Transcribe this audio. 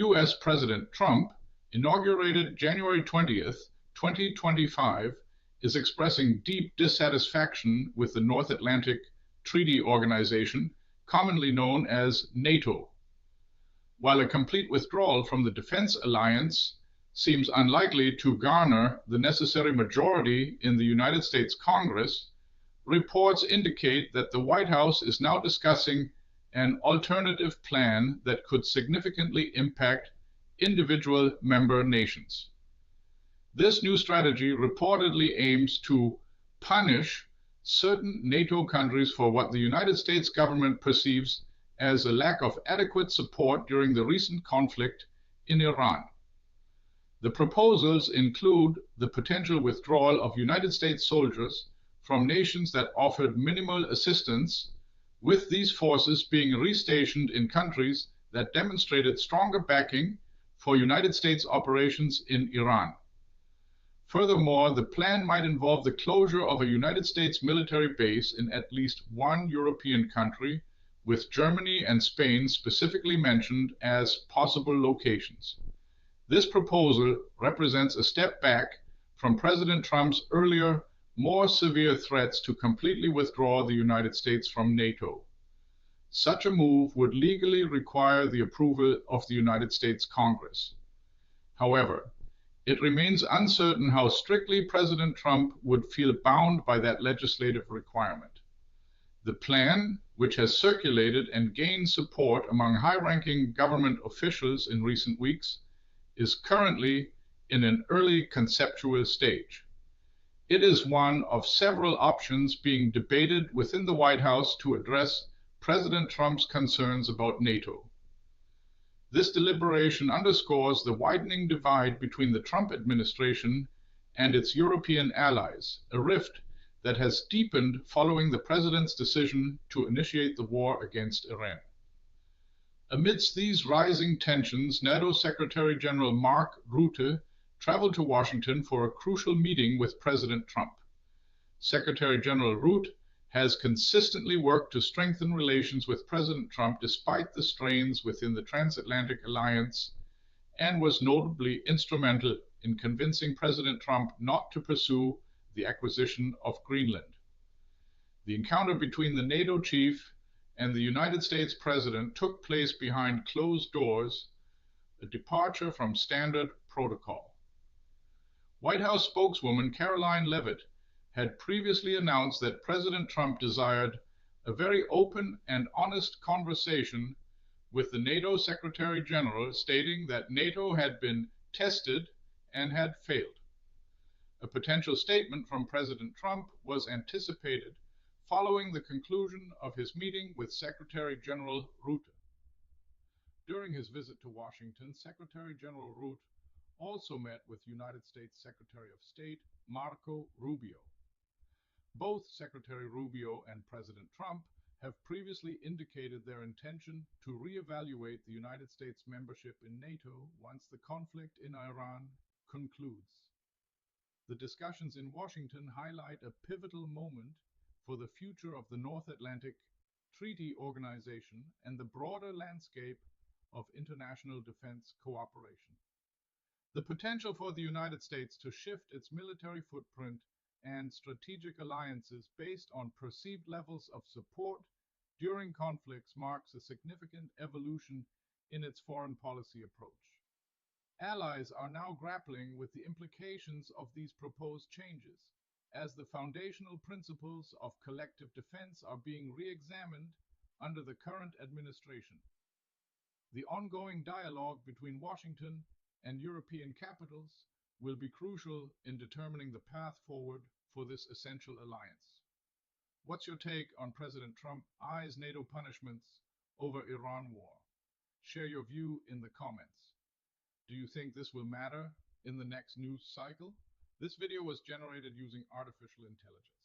US President Trump, inaugurated January 20th, 2025, is expressing deep dissatisfaction with the North Atlantic Treaty Organization, commonly known as NATO. While a complete withdrawal from the defense alliance seems unlikely to garner the necessary majority in the United States Congress, reports indicate that the White House is now discussing an alternative plan that could significantly impact individual member nations. This new strategy reportedly aims to punish certain NATO countries for what the United States government perceives as a lack of adequate support during the recent conflict in Iran. The proposals include the potential withdrawal of United States soldiers from nations that offered minimal assistance, with these forces being restationed in countries that demonstrated stronger backing for United States operations in Iran. Furthermore, the plan might involve the closure of a United States military base in at least one European country, with Germany and Spain specifically mentioned as possible locations. This proposal represents a step back from President Trump's earlier, more severe threats to completely withdraw the United States from NATO. Such a move would legally require the approval of the United States Congress. However, it remains uncertain how strictly President Trump would feel bound by that legislative requirement. The plan, which has circulated and gained support among high-ranking government officials in recent weeks, is currently in an early conceptual stage. It is one of several options being debated within the White House to address President Trump's concerns about NATO. This deliberation underscores the widening divide between the Trump administration and its European allies, a rift that has deepened following the president's decision to initiate the war against Iran. Amidst these rising tensions, NATO Secretary General Mark Rutte traveled to Washington for a crucial meeting with President Trump. Secretary General Rutte has consistently worked to strengthen relations with President Trump despite the strains within the transatlantic alliance, and was notably instrumental in convincing President Trump not to pursue the acquisition of Greenland. The encounter between the NATO chief and the United States President took place behind closed doors, a departure from standard protocol. White House spokeswoman Karoline Leavitt had previously announced that President Trump desired a very open and honest conversation with the NATO Secretary General, stating that NATO had been tested and had failed. A potential statement from President Trump was anticipated following the conclusion of his meeting with Secretary General Rutte. During his visit to Washington, Secretary General Rutte also met with United States Secretary of State Marco Rubio. Both Secretary Rubio and President Trump have previously indicated their intention to reevaluate the United States membership in NATO once the conflict in Iran concludes. The discussions in Washington highlight a pivotal moment for the future of the North Atlantic Treaty Organization and the broader landscape of international defense cooperation. The potential for the United States to shift its military footprint and strategic alliances based on perceived levels of support during conflicts marks a significant evolution in its foreign policy approach. Allies are now grappling with the implications of these proposed changes, as the foundational principles of collective defense are being re-examined under the current administration. The ongoing dialogue between Washington and European capitals will be crucial in determining the path forward for this essential alliance. What's your take on President Trump eyes NATO punishments over Iran war? Share your view in the comments. Do you think this will matter in the next news cycle? This video was generated using artificial intelligence.